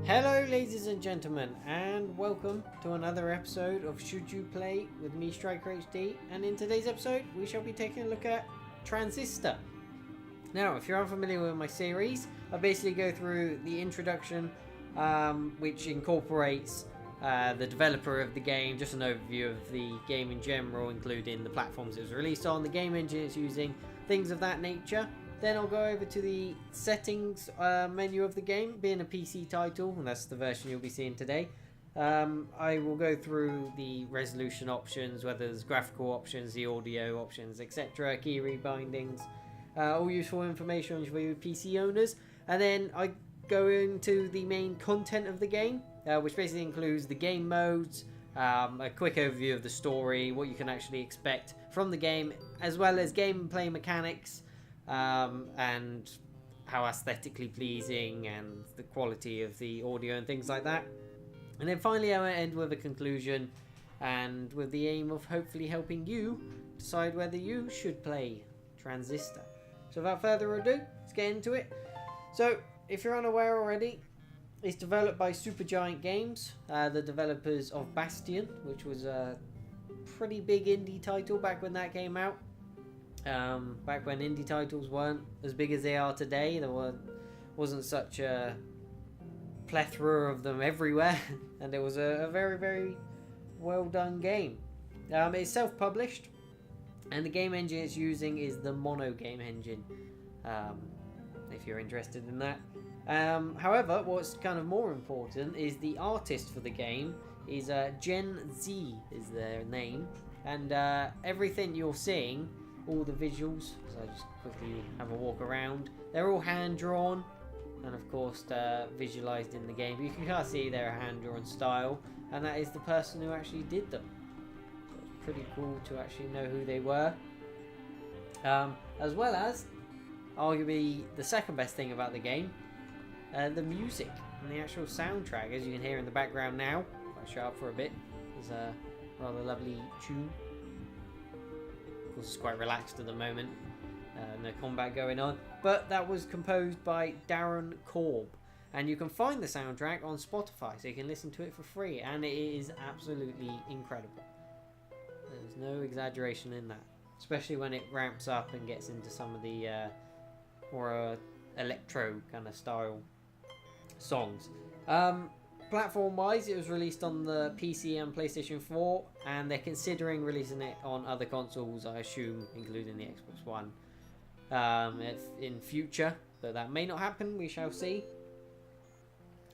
Hello ladies and gentlemen, and welcome to another episode of Should You Play with me, Striker HD, and in today's episode we shall be taking a look at Transistor. Now, if you're unfamiliar with my series, I basically go through the introduction, which incorporates the developer of the game, just an overview of the game in general, including the platforms it was released on, the game engine it's using, things of that nature. Then I'll go over to the settings menu of the game, being a PC title, and that's the version you'll be seeing today. I will go through the resolution options, whether there's graphical options, the audio options, etc., key rebindings, all useful information for you PC owners. And then I go into the main content of the game, which basically includes the game modes, a quick overview of the story, what you can actually expect from the game, as well as gameplay mechanics, and how aesthetically pleasing and the quality of the audio and things like that. And then finally I will end with a conclusion, and with the aim of hopefully helping you decide whether you should play Transistor. So without further ado, let's get into it. So if you're unaware already, it's developed by Supergiant Games, the developers of Bastion, which was a pretty big indie title back when that came out. Back when indie titles weren't as big as they are today, there wasn't such a plethora of them everywhere, and it was a very, very well done game. It's self-published, and the game engine it's using is the Mono game engine, if you're interested in that. However, what's kind of more important is the artist for the game is Gen Z is their name, and everything you're seeing, all the visuals, so I just quickly have a walk around, they're all hand drawn and of course visualized in the game, but you can kind of see their hand drawn style, and that is the person who actually did them. So it's pretty cool to actually know who they were, as well as arguably the second best thing about the game, the music and the actual soundtrack. As you can hear in the background now, if I shut up for a bit, there's a rather lovely tune. Of course, it's quite relaxed at the moment, no combat going on, but that was composed by Darren Korb, and you can find the soundtrack on Spotify, so you can listen to it for free, and it is absolutely incredible. There's no exaggeration in that, especially when it ramps up and gets into some of the more electro kind of style songs. Platform wise, it was released on the PC and PlayStation 4, and they're considering releasing it on other consoles, I assume, including the Xbox One, if in future, but that may not happen, we shall see.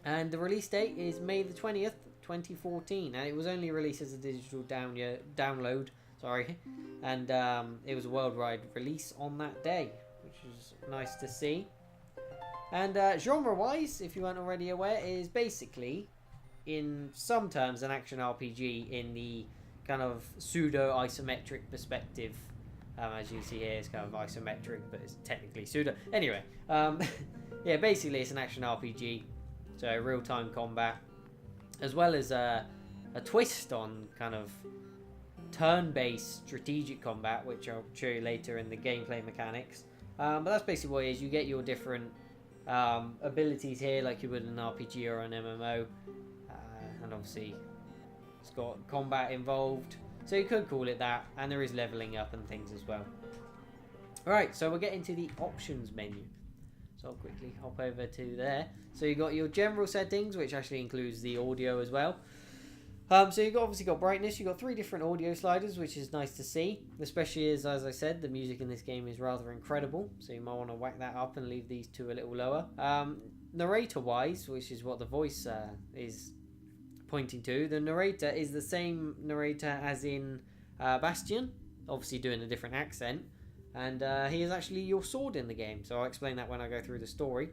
And the release date is May the 20th 2014, and it was only released as a digital download, and it was a worldwide release on that day, which is nice to see. And genre-wise, if you weren't already aware, is basically, in some terms, an action RPG in the kind of pseudo-isometric perspective. As you can see here, it's kind of isometric, but it's technically pseudo. Anyway, yeah, basically it's an action RPG, so real-time combat, as well as a twist on kind of turn-based strategic combat, which I'll show you later in the gameplay mechanics. But that's basically what it is. You get your different abilities here, like you would in an RPG or an MMO, and obviously it's got combat involved, so you could call it that, and there is leveling up and things as well. Alright, so we'll get into the options menu, so I'll quickly hop over to there. So you got your general settings, which actually includes the audio as well. So you've obviously got brightness. You've got 3 different audio sliders, which is nice to see, especially as I said, the music in this game is rather incredible, so you might want to whack that up and leave these 2 a little lower. Narrator wise, which is what the voice is pointing to, the narrator is the same narrator as in Bastion, obviously doing a different accent, and he is actually your sword in the game, so I'll explain that when I go through the story.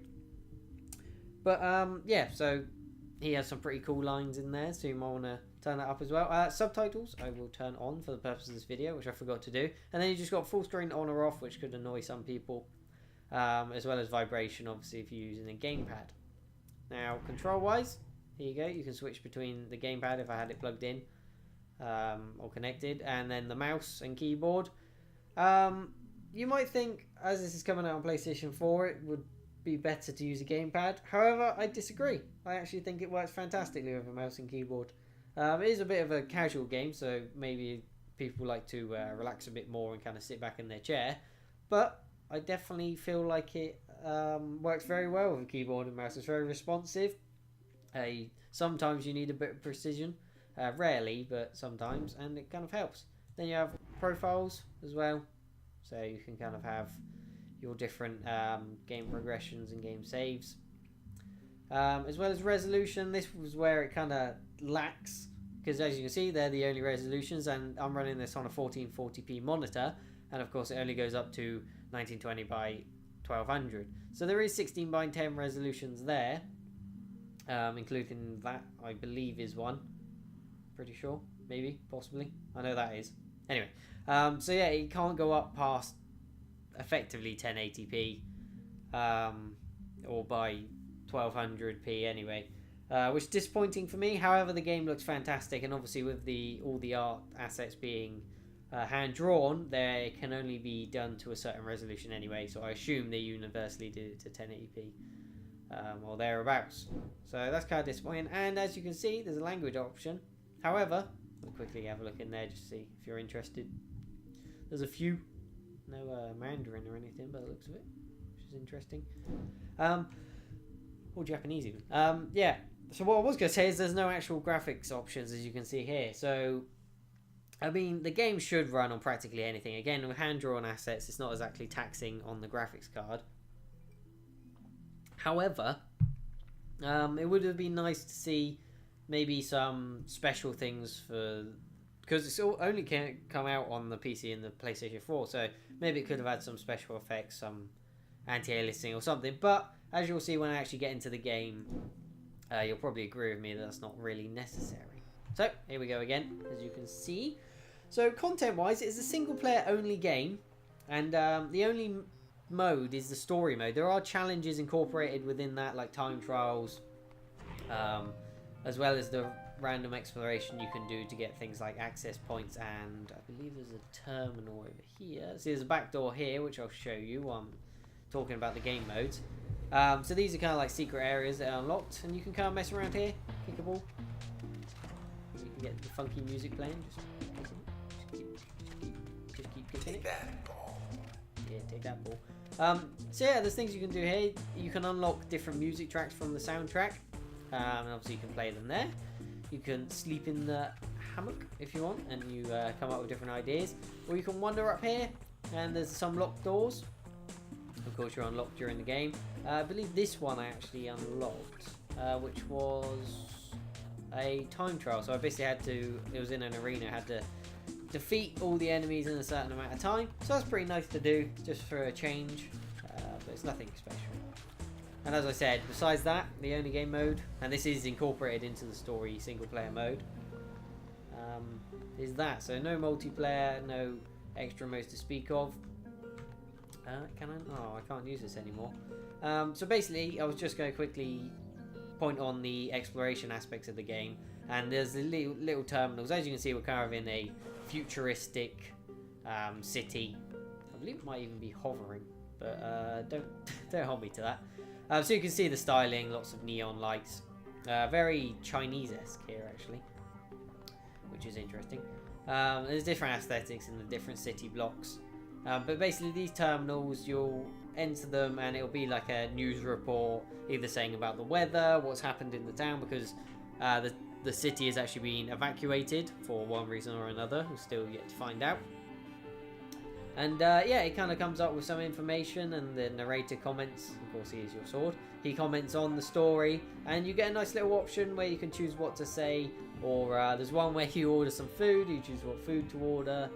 But yeah, so he has some pretty cool lines in there, so you might want to turn that up as well. Subtitles I will turn on for the purpose of this video, which I forgot to do. And then you just got full screen on or off, which could annoy some people, as well as vibration, obviously, if you're using a gamepad. Now, control-wise, here you go. You can switch between the gamepad if I had it plugged in or connected, and then the mouse and keyboard. You might think, as this is coming out on PlayStation 4, it would be better to use a gamepad. However, I disagree. I actually think it works fantastically with a mouse and keyboard. It is a bit of a casual game, so maybe people like to relax a bit more and kind of sit back in their chair. But I definitely feel like it works very well with a keyboard and mouse. It's very responsive. Sometimes you need a bit of precision. Rarely, but sometimes, and it kind of helps. Then you have profiles as well, so you can kind of have your different game progressions and game saves. As well as resolution, this was where it kind of lacks, because as you can see, they're the only resolutions, and I'm running this on a 1440p monitor, and of course it only goes up to 1920 by 1200. So there is 16 by 10 resolutions there, including that, I believe, is one. Pretty sure, maybe, possibly. I know that is. Anyway, so yeah, it can't go up past effectively 1080p, or by 1200p anyway, which is disappointing for me. However, the game looks fantastic, and obviously with all the art assets being hand drawn, they can only be done to a certain resolution anyway. So I assume they universally did it to 1080p or thereabouts. So that's kind of disappointing. And as you can see, there's a language option. However, I'll quickly have a look in there just to see if you're interested. There's a few, no Mandarin or anything by the looks of it, which is interesting. Or Japanese even. Yeah, so what I was going to say is there's no actual graphics options, as you can see here. So, I mean, the game should run on practically anything. Again, with hand-drawn assets, it's not exactly taxing on the graphics card. However, it would have been nice to see maybe some special things for, because it's only can come out on the PC and the PlayStation 4, so maybe it could have had some special effects, some anti-aliasing or something. But as you'll see when I actually get into the game, you'll probably agree with me that that's not really necessary. So here we go again, as you can see. So content-wise, it's a single-player only game, and the only mode is the story mode. There are challenges incorporated within that, like time trials, as well as the random exploration you can do to get things like access points, and I believe there's a terminal over here. See, there's a back door here, which I'll show you while I'm talking about the game modes. So these are kind of like secret areas that are unlocked, and you can kind of mess around here, kick a ball. You can get the funky music playing, just keep kicking it. That ball. Yeah, take that ball. So yeah, there's things you can do here. You can unlock different music tracks from the soundtrack. And obviously you can play them there. You can sleep in the hammock if you want, and you come up with different ideas. Or you can wander up here, and there's some locked doors. Of course, you're unlocked during the game. I believe this one I actually unlocked, which was a time trial. So I basically had to, it was in an arena, I had to defeat all the enemies in a certain amount of time. So that's pretty nice to do, just for a change. But it's nothing special. And as I said, besides that, the only game mode, and this is incorporated into the story single player mode, is that. So no multiplayer, no extra modes to speak of. Can I? Oh, I can't use this anymore. So basically, I was just going to quickly point on the exploration aspects of the game. And there's the little terminals. As you can see, we're kind of in a futuristic city. I believe it might even be hovering, but don't hold me to that. So you can see the styling, lots of neon lights. Very Chinese-esque here, actually, which is interesting. There's different aesthetics in the different city blocks. But basically, these terminals, you'll enter them and it'll be like a news report, either saying about the weather, what's happened in the town, because the city has actually been evacuated for one reason or another. We're still yet to find out. And yeah, it kind of comes up with some information, and the narrator comments. Of course, he is your sword. He comments on the story, and you get a nice little option where you can choose what to say. Or there's one where you order some food, you choose what food to order.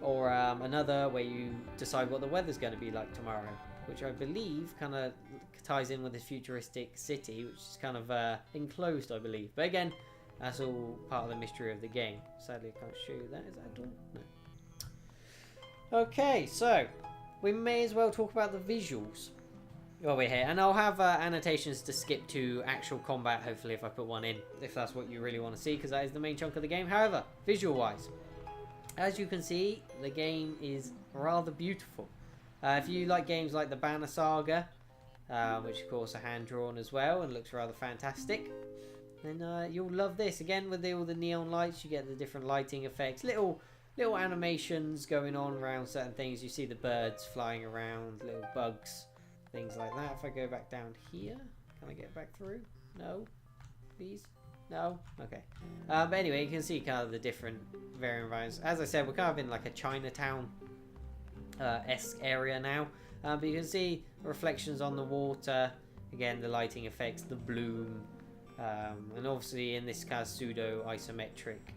Or another where you decide what the weather's going to be like tomorrow, which I believe kind of ties in with this futuristic city, which is kind of enclosed, I believe. But again, that's all part of the mystery of the game. Sadly, I can't show you that. Is that a door? No. Okay, so we may as well talk about the visuals while we're here, and I'll have annotations to skip to actual combat, hopefully, if I put one in, if that's what you really want to see, because that is the main chunk of the game. However, visual wise, as you can see, the game is rather beautiful. If you like games like the Banner Saga, which of course are hand drawn as well and looks rather fantastic. And you'll love this. Again, with all the neon lights, you get the different lighting effects, little animations going on around certain things. You see the birds flying around, little bugs, things like that. If I go back down here, can I get back through? No, please. No? Okay. But anyway, you can see kind of the different varying environments. As I said, we're kind of in like a Chinatown-esque area now. But you can see reflections on the water. Again, the lighting effects, the bloom. And obviously in this kind of pseudo-isometric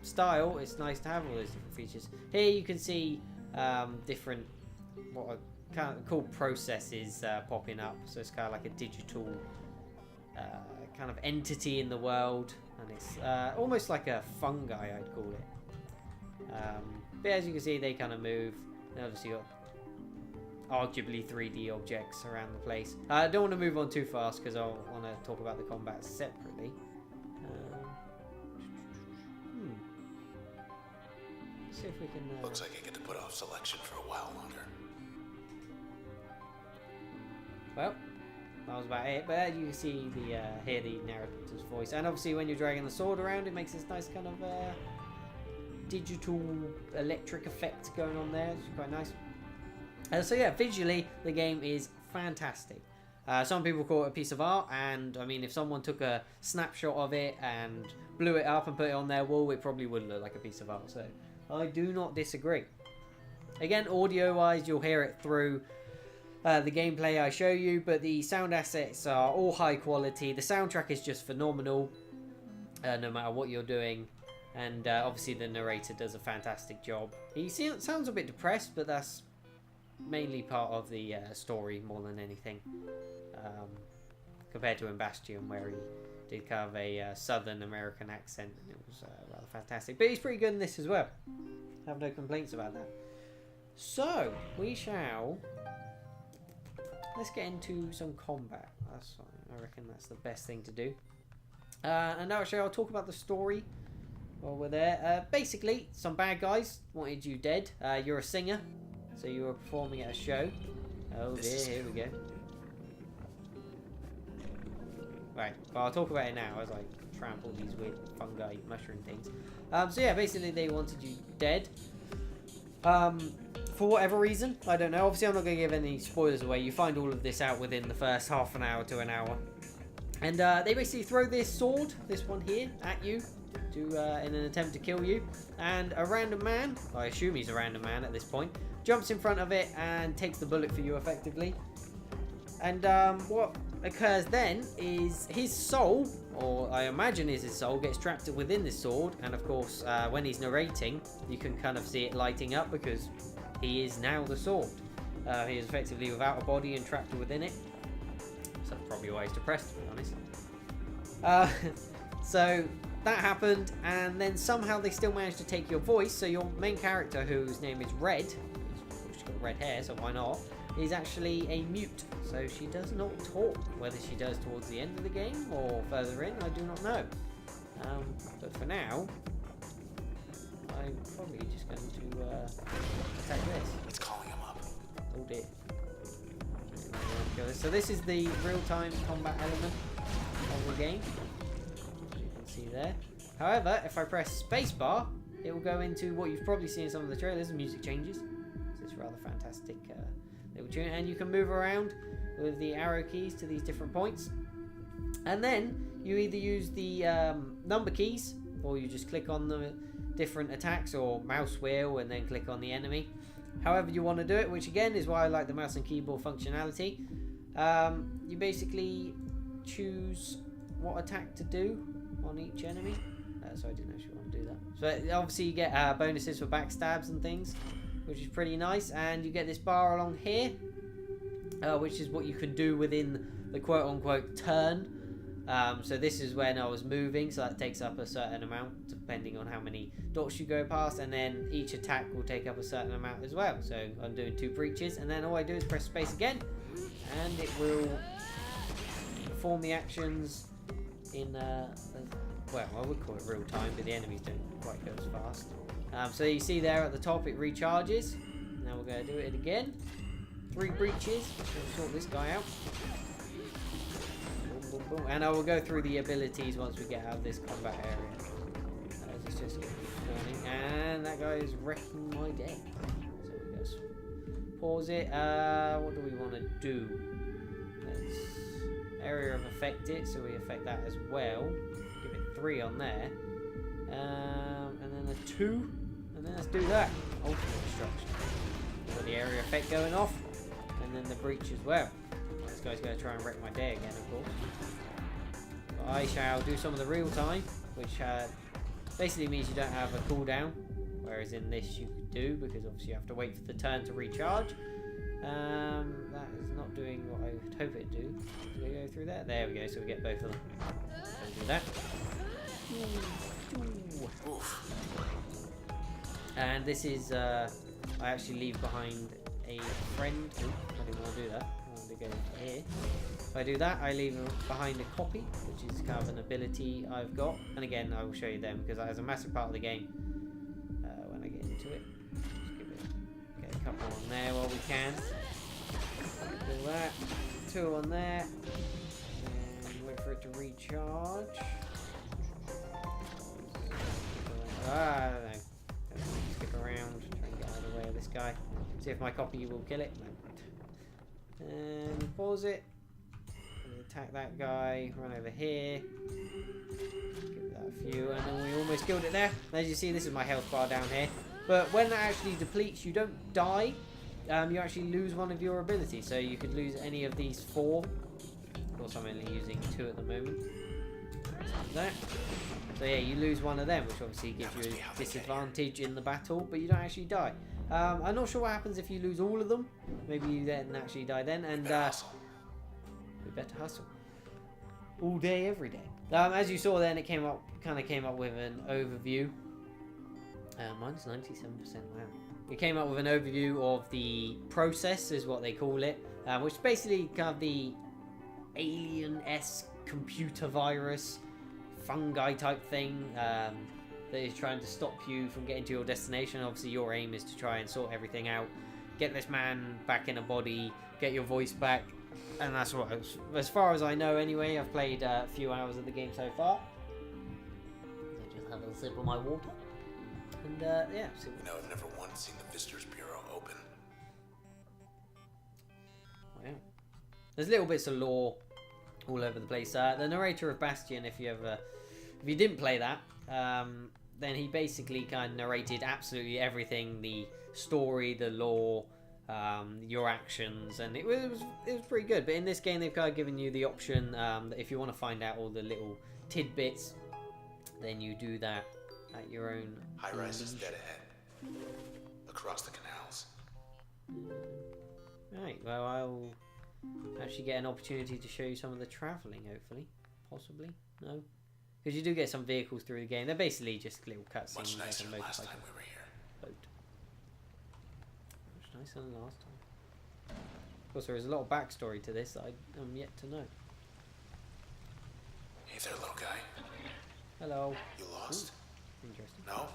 style, it's nice to have all those different features. Here you can see different, what are kind of called processes popping up. So it's kind of like a digital kind of entity in the world, and it's almost like a fungi, I'd call it. But as you can see, they kind of move. And obviously got arguably 3D objects around the place. I don't want to move on too fast because I want to talk about the combat separately. See if we can. Looks like I get to put off selection for a while longer. Well, that was about it. But as you can see, hear the narrator's voice, and obviously when you're dragging the sword around, it makes this nice kind of digital electric effect going on there. It's quite nice. So yeah, visually the game is fantastic. Some people call it a piece of art, and I mean, if someone took a snapshot of it and blew it up and put it on their wall, it probably would look like a piece of art. So I do not disagree. Again, audio-wise, you'll hear it through the gameplay I show you, but the sound assets are all high quality. The soundtrack is just phenomenal, no matter what you're doing. And obviously the narrator does a fantastic job. He sounds a bit depressed, but that's mainly part of the story more than anything. Compared to in Bastion, where he did kind of a Southern American accent, and it was rather fantastic. But he's pretty good in this as well. I have no complaints about that. So, we shall... Let's get into some combat. I reckon that's the best thing to do. And actually, I'll talk about the story while we're there. Basically, some bad guys wanted you dead. You're a singer, so you were performing at a show. Oh dear, here we go. Right, well, I'll talk about it now as I trample these weird fungi mushroom things. So yeah, basically they wanted you dead. For whatever reason, I don't know. Obviously, I'm not going to give any spoilers away. You find all of this out within the first half an hour to an hour. And they basically throw this sword, this one here, at you to in an attempt to kill you. And a random man, I assume he's a random man at this point, jumps in front of it and takes the bullet for you effectively. And what occurs then is his soul, or I imagine is his soul, gets trapped within this sword. And of course, when he's narrating, you can kind of see it lighting up because he is now the sword. He is effectively without a body and trapped within it. So that's probably why he's depressed, to be honest. So that happened, and then somehow they still managed to take your voice. So your main character, whose name is Red, she's got red hair, so why not, is actually a mute. So she does not talk. Whether she does towards the end of the game or further in, I do not know. But for now, I'm probably just going to attack this. It's calling him up. Oh dear. So this is the real-time combat element of the game, as you can see there. However, if I press spacebar, it will go into what you've probably seen in some of the trailers. The music changes. So it's rather fantastic little tune, and you can move around with the arrow keys to these different points. And then you either use the number keys, or you just click on the different attacks, or mouse wheel and then click on the enemy. However you want to do it, which again is why I like the mouse and keyboard functionality. You basically choose what attack to do on each enemy. So I didn't actually want to do that. So obviously you get bonuses for backstabs and things, which is pretty nice. And you get this bar along here, which is what you can do within the quote-unquote turn. So this is when I was moving, so that takes up a certain amount depending on how many dots you go past, and then each attack will take up a certain amount as well. So I'm doing 2 breaches, and then all I do is press space again, and it will perform the actions in, well, I would call it real time, but the enemies don't quite go as fast. So you see there at the top it recharges. Now we're going to do it again. 3 breaches. Let's sort this guy out. Boom, boom, boom. And I will go through the abilities once we get out of this combat area. Let's just keep turning. And that guy is wrecking my deck. So we just pause it. What do we want to do? Let's area of affect it, so we affect that as well. Give it 3 on there. And then a 2. And then let's do that. Ultimate destruction. Got the area effect going off. And then the breach as well. This guy's going to try and wreck my day again, of course. But I shall do some of the real time, which basically means you don't have a cooldown. Whereas in this you do, because obviously you have to wait for the turn to recharge. That is not doing what I would hope it'd do. Do we go through there? There we go, so we get both of them. So do that. Oof. And this is, I actually leave behind a friend. Ooh, I didn't want to do that. I wanted to go here. If I do that, I leave behind a copy, which is kind of an ability I've got. And again, I will show you them, because that is a massive part of the game when I get into it. Just give it, get a couple on there while we can. Do that. 2 on there. And wait for it to recharge. I don't know. Skip around, try and get out of the way of this guy. See if my copy will kill it. No. And pause it. Attack that guy. Run over here. Give that a few, and then we almost killed it there. As you see, this is my health bar down here. But when that actually depletes, you don't die. You actually lose one of your abilities. So you could lose any of these 4. Of course, I'm only using 2 at the moment. That. So yeah, you lose one of them, which obviously gives you a disadvantage in the battle, but you don't actually die. I'm not sure what happens if you lose all of them. Maybe you then actually die then, and we better hustle. All day, every day. As you saw then, it kind of came up with an overview. Minus 97%, wow. It came up with an overview of the process, is what they call it, which is basically kind of the alien-esque computer virus fungi type thing that is trying to stop you from getting to your destination. Obviously your aim is to try and sort everything out, get this man back in a body, get your voice back, and that's what, as far as I know anyway. I've played a few hours of the game so far. I just have a sip of my water, and yeah. No, I've never once seen the Visitors Bureau open. Wow. There's little bits of lore all over the place. The narrator of Bastion, if you didn't play that, then he basically kind of narrated absolutely everything: the story, the lore, your actions, and it was pretty good. But in this game, they've kind of given you the option that if you want to find out all the little tidbits, then you do that at your own. High rise is dead ahead, across the canals. Right. Well, I'll actually get an opportunity to show you some of the travelling, hopefully. Possibly? No? Because you do get some vehicles through the game. They're basically just little cutscenes. Much nicer than last time we were here. Boat. Much nicer than last time. Of course, there is a lot of backstory to this that I am yet to know. Hey there, little guy. Hello. You lost? Ooh, interesting. No?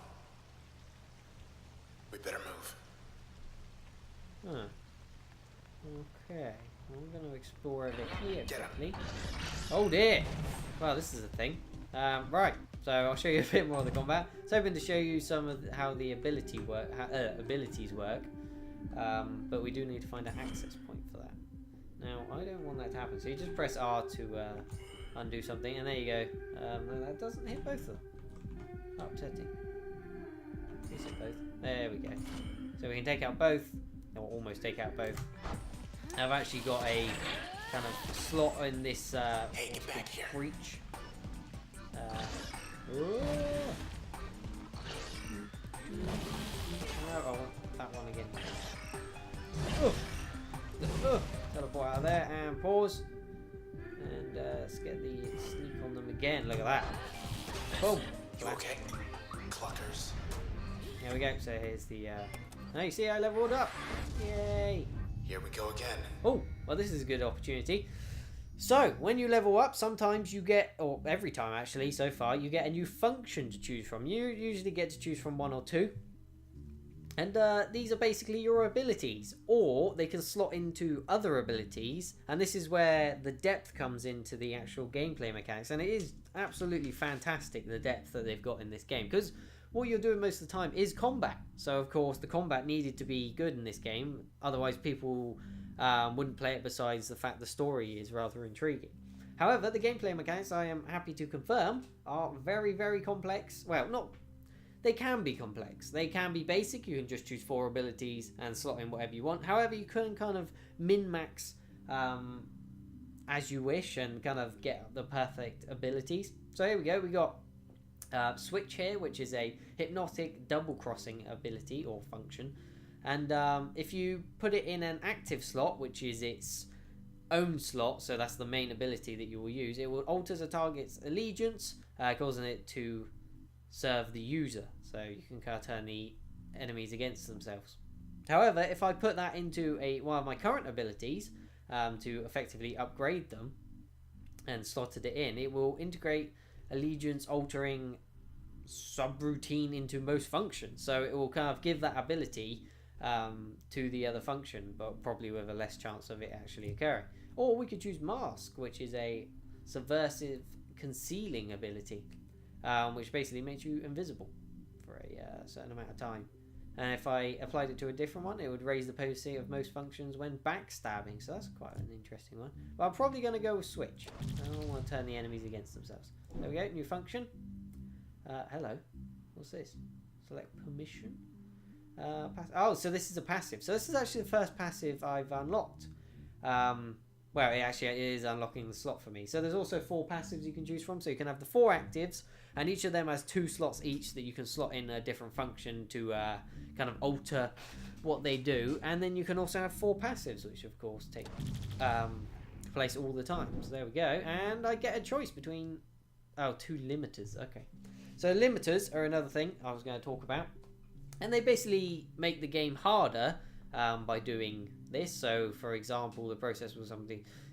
We better move. Huh. Okay. I'm going to explore over here Get quickly. Oh dear! Well, this is a thing. Right, so I'll show you a bit more of the combat. It's hoping to show you some of how the abilities work, but we do need to find an access point for that. Now, I don't want that to happen, so you just press R to undo something, and there you go. No, that doesn't hit both of them. Upsetting. Please hit both. There we go. So we can take out both, or almost take out both. I've actually got a kind of slot in this Hey, get back here. breach. Oh, I want that one again. Teleport out of there and pause. And let's get the sneak on them again. Look at that. Boom. You okay? Cluckers. There we go. So here's the. Now you see I leveled up. Yay. Here we go again. Oh, well, this is a good opportunity. So, when you level up, sometimes you get, or every time actually, so far, you get a new function to choose from. You usually get to choose from 1 or 2. And these are basically your abilities, or they can slot into other abilities, and this is where the depth comes into the actual gameplay mechanics. And it is absolutely fantastic, the depth that they've got in this game, because what you're doing most of the time is combat. So of course the combat needed to be good in this game, otherwise people wouldn't play it, besides the fact the story is rather intriguing. However, the gameplay mechanics, I am happy to confirm, are very, very complex. Well, not... They can be complex. They can be basic. You can just choose 4 abilities and slot in whatever you want. However, you can kind of min-max as you wish and kind of get the perfect abilities. So here we go. We got Switch here, which is a hypnotic double-crossing ability or function. And if you put it in an active slot, which is its own slot, so that's the main ability that you will use, it will alter the target's allegiance, causing it to serve the user, so you can kind of turn the enemies against themselves. However, if I put that into one of my current abilities to effectively upgrade them and slotted it in, it will integrate allegiance altering subroutine into most functions, so it will kind of give that ability to the other function, but probably with a less chance of it actually occurring. Or we could choose Mask, which is a subversive concealing ability, which basically makes you invisible for a certain amount of time. And if I applied it to a different one, it would raise the potency of most functions when backstabbing. So that's quite an interesting one. But I'm probably going to go with Switch. I don't want to turn the enemies against themselves. There we go, new function. Hello. What's this? Select permission. Oh, so this is a passive. So this is actually the first passive I've unlocked. Well, it is unlocking the slot for me. So there's also 4 passives you can choose from. So you can have the 4 actives, and each of them has 2 slots each that you can slot in a different function to kind of alter what they do. And then you can also have 4 passives, which of course take place all the time. So there we go. And I get a choice between 2 limiters. Okay. So limiters are another thing I was going to talk about. And they basically make the game harder by doing this. So for example, the process will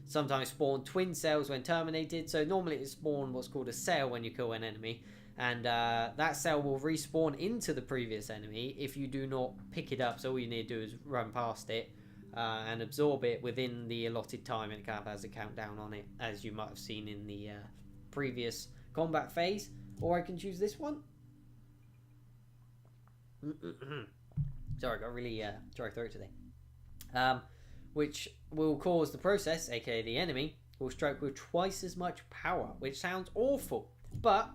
sometimes spawn twin cells when terminated. So normally it spawn what's called a cell when you kill an enemy, and that cell will respawn into the previous enemy if you do not pick it up. So all you need to do is run past it and absorb it within the allotted time, and it kind of has a countdown on it, as you might have seen in the previous combat phase. Or I can choose this one. Sorry, I got really dry throat today. Which will cause the process, aka the enemy, will strike with twice as much power, which sounds awful, but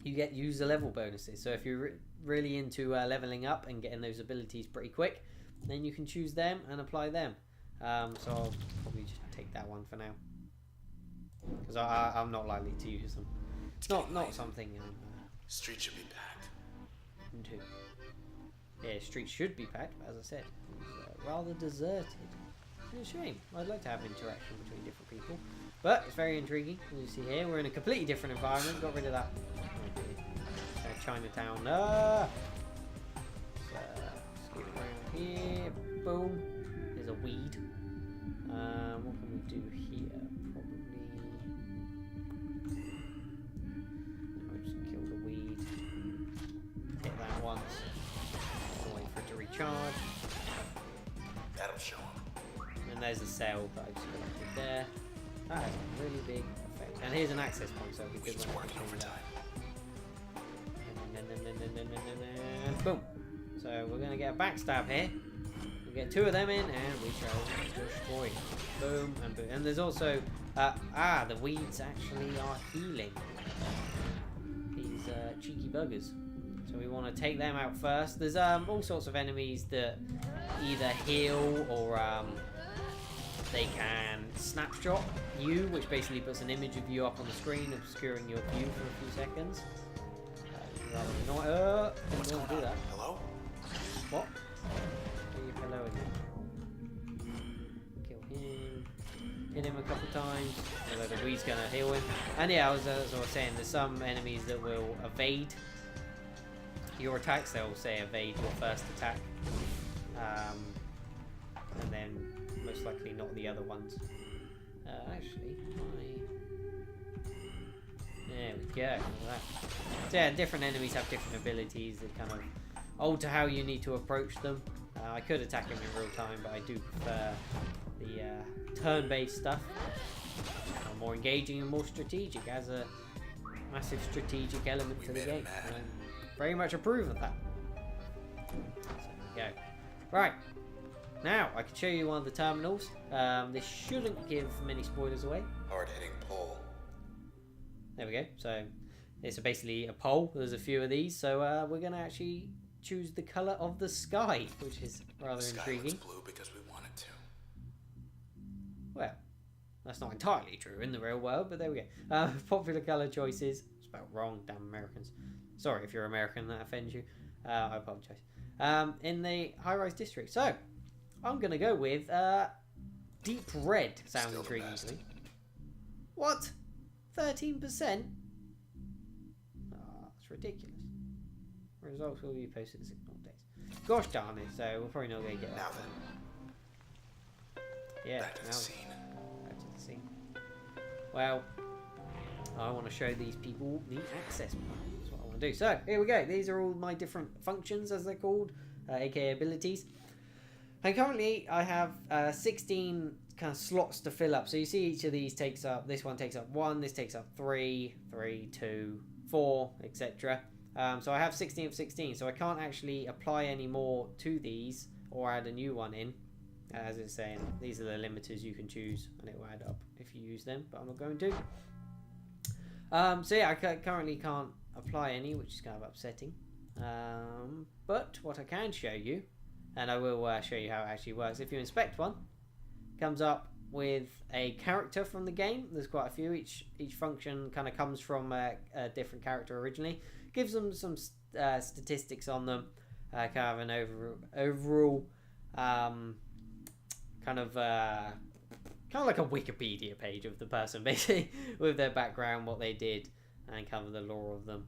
you get user level bonuses. So if you're really into leveling up and getting those abilities pretty quick, then you can choose them and apply them. So I'll probably just take that one for now, because I'm not likely to use them. It's not something. Street should be packed. Into. Yeah, streets should be packed, but as I said, it's rather deserted. It's a shame. I'd like to have interaction between different people, but it's very intriguing. As you see here, we're in a completely different environment. Got rid of that Chinatown. Let's get around here. Boom. There's a weed. What can we do here? Probably I'll just kill the weed. Hit that once. Wait for it to recharge. That'll show him. And there's a cell that I just collected there. That has a really big effect. And here's an access point, so it'll be good He's when I working can change overtime. that. Boom. So we're going to get a backstab here. We'll get 2 of them in, and we shall destroy. Boom and boom. And there's also the weeds actually are healing these cheeky buggers. So we want to take them out first. There's all sorts of enemies that either heal or they can snapshot you, which basically puts an image of you up on the screen, obscuring your view for a few seconds. What's Don't going do that. on? Hello? What? Hello again. Kill him. Hit him a couple times. Although the weed's gonna heal him. And yeah, as I was saying, there's some enemies that will evade your attacks. They'll say evade your first attack, and then most likely not the other ones. Actually, there we go. So yeah, different enemies have different abilities that kind of alter how you need to approach them. I could attack him in real time, but I do prefer the turn-based stuff. More engaging and more strategic, as a massive strategic element to the game. I very much approve of that. So there we go. Right, now I can show you one of the terminals. This shouldn't give many spoilers away. Hard-hitting pole. There we go. So it's basically a pole. There's a few of these. So we're going to actually choose the colour of the sky, which is rather intriguing. The sky looks blue because we want it to. Well, that's not entirely true in the real world, but there we go. Popular colour choices. Spelled wrong, damn Americans. Sorry if you're American and that offends you. I apologise. In the high-rise district. So, I'm going to go with deep red. Sounds intriguing to me. What? 13%? Oh, that's ridiculous. Results will be posted in 6 more days. Gosh darn it, so we're probably not going to get that. Now then. Yeah, Back to the scene. Back to the scene. Well, I want to show these people the access point. That's what I want to do. So, here we go. These are all my different functions, as they're called, aka abilities. And currently, I have 16 kind of slots to fill up. So you see each of these takes up, this one takes up 1, this takes up 3, 2, 4, etc. So I have 16 of 16, so I can't actually apply any more to these or add a new one in. As it's saying, these are the limiters you can choose, and it will add up if you use them, but I'm not going to. So yeah, I currently can't apply any, which is kind of upsetting. But what I can show you, and I will show you how it actually works. If you inspect one, it comes up with a character from the game. There's quite a few. Each function kind of comes from a different character originally. Gives them some statistics on them. Kind of an overall kind of like a Wikipedia page of the person, basically, with their background, what they did, and kind of the lore of them.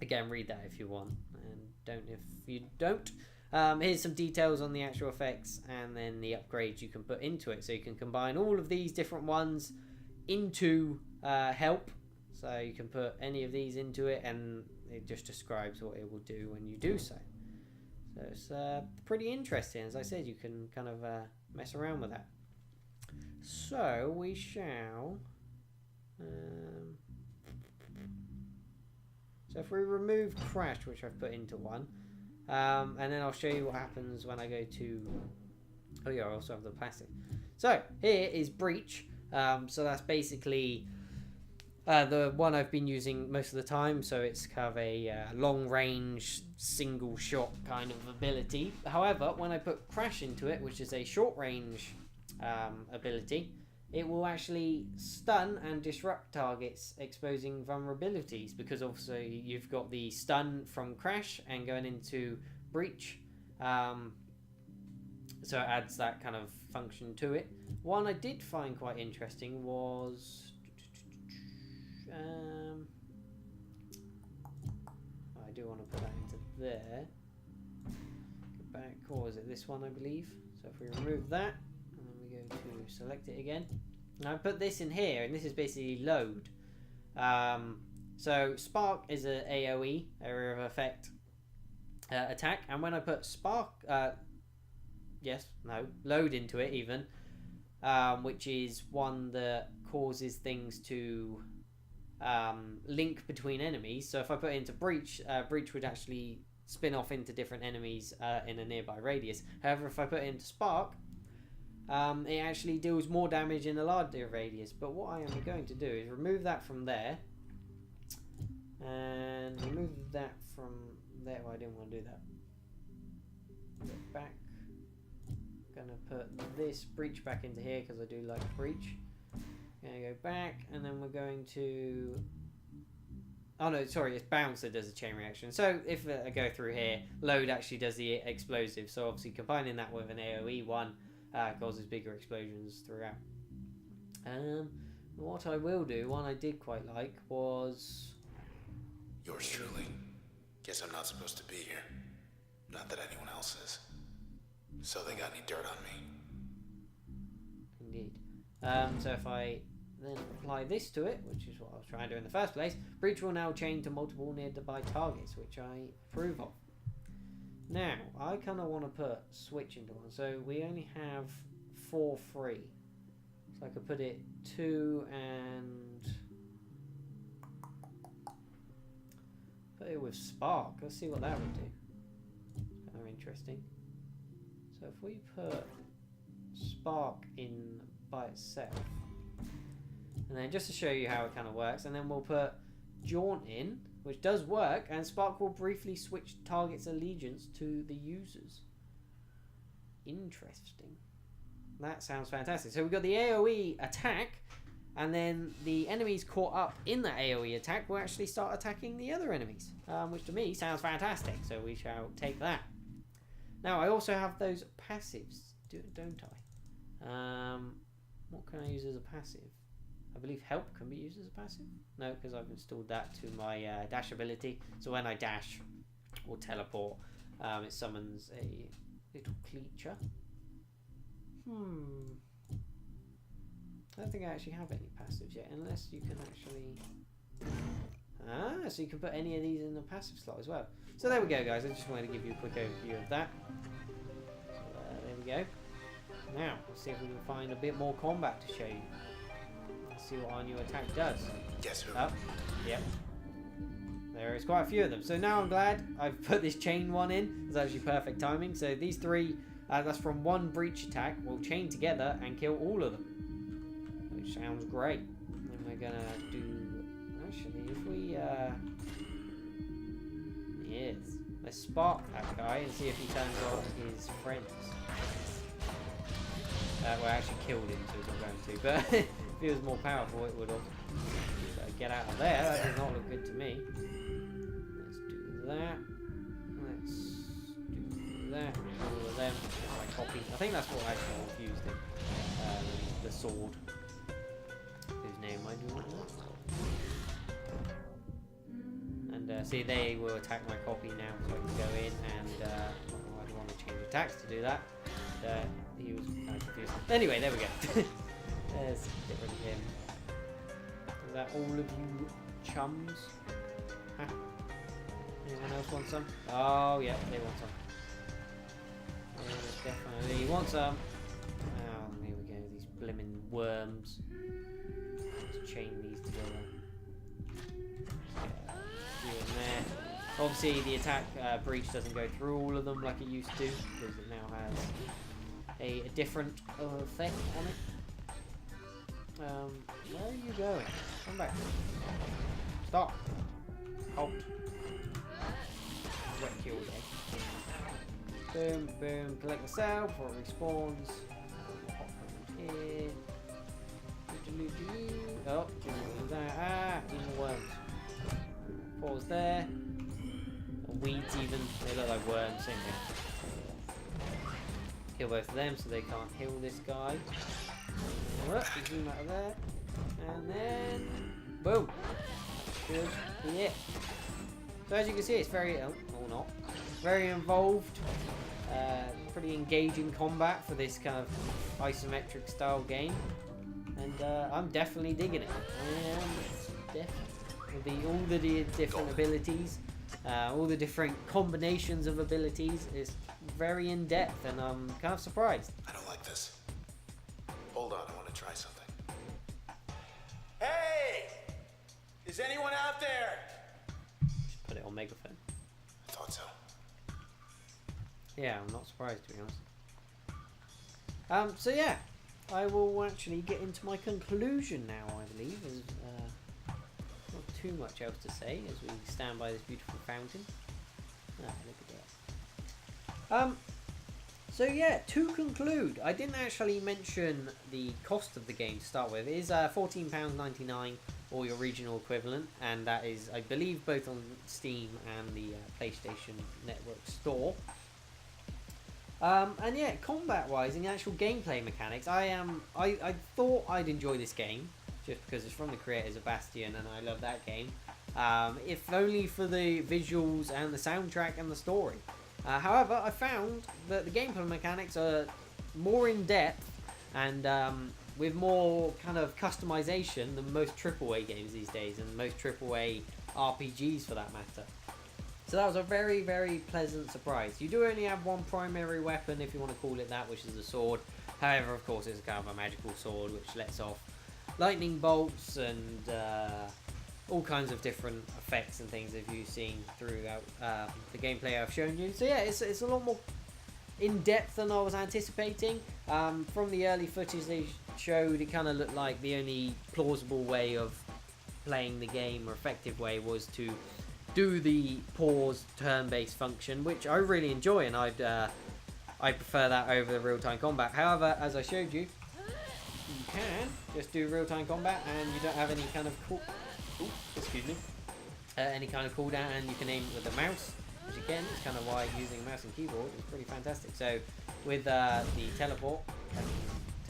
Again, read that if you want, and don't if you don't. Here's some details on the actual effects, and then the upgrades you can put into it. So you can combine all of these different ones into help. So you can put any of these into it, and it just describes what it will do when you do so. So it's pretty interesting. As I said, you can kind of mess around with that. So we shall... so if we remove Crash, which I've put into one, and then I'll show you what happens when I go to... Oh yeah, I also have the plastic. So here is Breach. So that's basically the one I've been using most of the time. So it's kind of a long-range, single-shot kind of ability. However, when I put Crash into it, which is a short-range ability, it will actually stun and disrupt targets, exposing vulnerabilities, because also you've got the stun from Crash and going into Breach, so it adds that kind of function to it. One I did find quite interesting was I do want to put that into there. Go back, or is it this one, I believe? So if we remove that, and then we go to select it again. Now I put this in here, and this is basically load. So Spark is an AoE, area of effect attack, and when I put Spark, load into it even, which is one that causes things to link between enemies. So if I put it into Breach, Breach would actually spin off into different enemies in a nearby radius. However, if I put it into Spark, it actually deals more damage in a larger radius. But what I am going to do is remove that from there, and remove that from there. Well, I didn't want to do that. Go back. Gonna put this Breach back into here because I do like Breach. Gonna go back, and then we're going to... Oh no, sorry, it's Bounce that does a chain reaction. So if I go through here, Load actually does the explosive. So obviously combining that with an AoE one causes bigger explosions throughout. What I will do, one I did quite like, was... Yours truly. Guess I'm not supposed to be here. Not that anyone else is. So they got any dirt on me? Indeed. So if I then apply this to it, which is what I was trying to do in the first place, Breach will now chain to multiple nearby targets, which I approve of. Now, I kind of want to put switch into one. So we only have 4 free. So I could put it 2 and put it with spark. Let's see what that would do. Kind of interesting. So if we put spark in by itself, and then just to show you how it kind of works, and then we'll put jaunt in, which does work, and spark will briefly switch target's allegiance to the users. Interesting. That sounds fantastic. So we've got the AoE attack, and then the enemies caught up in the AoE attack will actually start attacking the other enemies, which to me sounds fantastic. So we shall take that. Now I also have those passives, don't I? What can I use as a passive? I believe help can be used as a passive. No, because I've installed that to my dash ability. So when I dash or teleport, it summons a little creature. I don't think I actually have any passives yet, unless you can actually... so you can put any of these in the passive slot as well. So there we go, guys. I just wanted to give you a quick overview of that. So there we go. Now, let's see if we can find a bit more combat to show you. Let's see what our new attack does. Guess who? Oh, yep. There is quite a few of them. So now I'm glad I've put this chain one in. It's actually perfect timing. So these 3, that's from 1 breach attack, will chain together and kill all of them. Which sounds great. And we're going to do... Actually, if we... Yes. Let's spark that guy and see if he turns on his friends. Well, I actually killed him, so he's not going to. But if he was more powerful, it would have. So get out of there. That does not look good to me. Let's do that. Let's do that. All of them. My copy. I think that's what actually confused him. The sword. Whose name I do not know. And see, they will attack my copy now, so I can go in and I don't want to change attacks to do that. He was kind of confused. Anyway, there we go. Let's get rid of him. Is that all of you chums? Huh? Anyone else want some? Oh, yeah, they want some. Definitely want some. Oh, here we go. These blimmin' worms. Let's chain these together. Here and there. Obviously, the attack breach doesn't go through all of them like it used to, because it now has a different effect on it. Where are you going? Come back. Stop. Halt. Wreck your day. Boom, boom. Collect the cell before it respawns. Pop around here. Oh, do that. Even worms. Pause there. Weeds even. They look like worms, same thing. Kill both of them so they can't heal this guy. Zoom out of there. And then... Boom! Should be it. So as you can see, it's very... Oh, or not. Very involved. Pretty engaging combat for this kind of isometric style game. And I'm definitely digging it. I am definitely. All the different abilities. All the different combinations of abilities is very in-depth, and I'm kind of surprised. I don't like this. Hold on, I want to try something. Hey! Is anyone out there? Just put it on megaphone. I thought so. Yeah, I'm not surprised, to be honest. So yeah, I will actually get into my conclusion now, I believe. There's not too much else to say as we stand by this beautiful fountain. Ah, look at that. So yeah, to conclude, I didn't actually mention the cost of the game to start with. It is £14.99 or your regional equivalent, and that is, I believe, both on Steam and the PlayStation Network store. And yeah, combat-wise, in the actual gameplay mechanics, I thought I'd enjoy this game, just because it's from the creators of Bastion, and I love that game. If only for the visuals and the soundtrack and the story. However, I found that the gameplay mechanics are more in-depth and with more kind of customization than most AAA games these days, and most AAA RPGs for that matter. So that was a very, very pleasant surprise. You do only have one primary weapon, if you want to call it that, which is the sword. However, of course, it's kind of a magical sword which lets off lightning bolts and all kinds of different effects and things that you've seen throughout the gameplay I've shown you. So yeah, it's a lot more in-depth than I was anticipating. From the early footage they showed, it kind of looked like the only plausible way of playing the game, or effective way, was to do the pause turn-based function, which I really enjoy, and I prefer that over the real-time combat. However, as I showed you, you can just do real-time combat, and you don't have any kind of any kind of cooldown, and you can aim with the mouse, which again is kind of why using a mouse and keyboard is pretty fantastic. So with the teleport, I can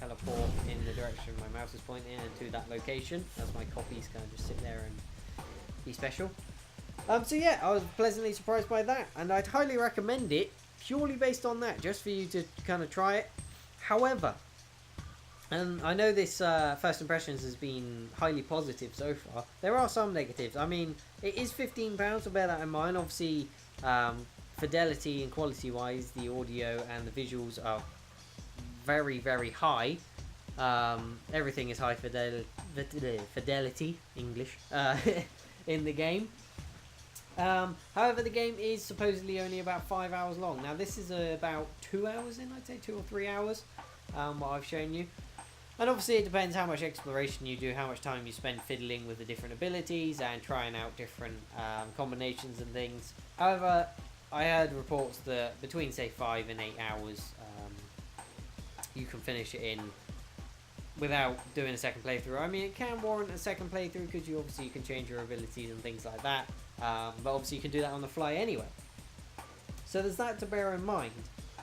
teleport in the direction my mouse is pointing and to that location, as my copies kind of just sit there and be special. So yeah, I was pleasantly surprised by that, and I'd highly recommend it purely based on that, just for you to kind of try it. However, and I know this first impressions has been highly positive so far, there are some negatives. I mean, it is £15, so bear that in mind. Obviously, fidelity and quality wise, the audio and the visuals are very, very high. Everything is high fidelity English in the game. However, the game is supposedly only about 5 hours long. Now this is about 2 hours in, I'd say 2 or 3 hours, what I've shown you. And obviously it depends how much exploration you do, how much time you spend fiddling with the different abilities and trying out different combinations and things. However, I heard reports that between say 5 and 8 hours you can finish it in without doing a second playthrough. I mean, it can warrant a second playthrough because you can change your abilities and things like that. But obviously you can do that on the fly anyway. So there's that to bear in mind.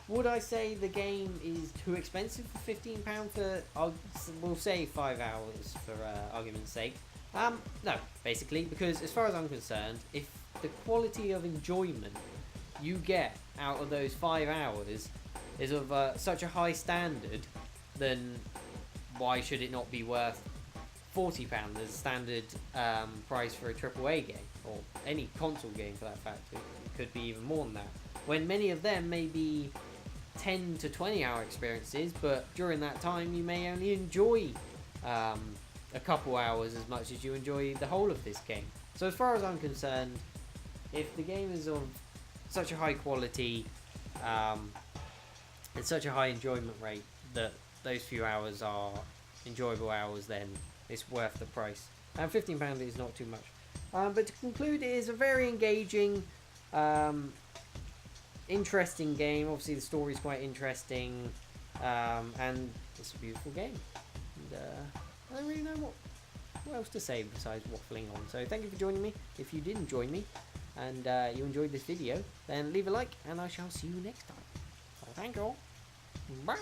Would I say the game is too expensive for £15 for, we'll say 5 hours for argument's sake? No, basically, because as far as I'm concerned, if the quality of enjoyment you get out of those 5 hours is of such a high standard, then why should it not be worth £40 as a standard price for a AAA game, or any console game for that fact? It could be even more than that, when many of them may be 10 to 20 hour experiences, but during that time you may only enjoy a couple hours as much as you enjoy the whole of this game. So as far as I'm concerned, if the game is of such a high quality and such a high enjoyment rate that those few hours are enjoyable hours, then it's worth the price. And £15 is not too much. But to conclude, it is a very engaging, interesting game. Obviously the story is quite interesting, and it's a beautiful game. And I don't really know what else to say besides waffling on. So thank you for joining me. If you did enjoy me and you enjoyed this video, then leave a like, and I shall see you next time. So thank you all. Bye.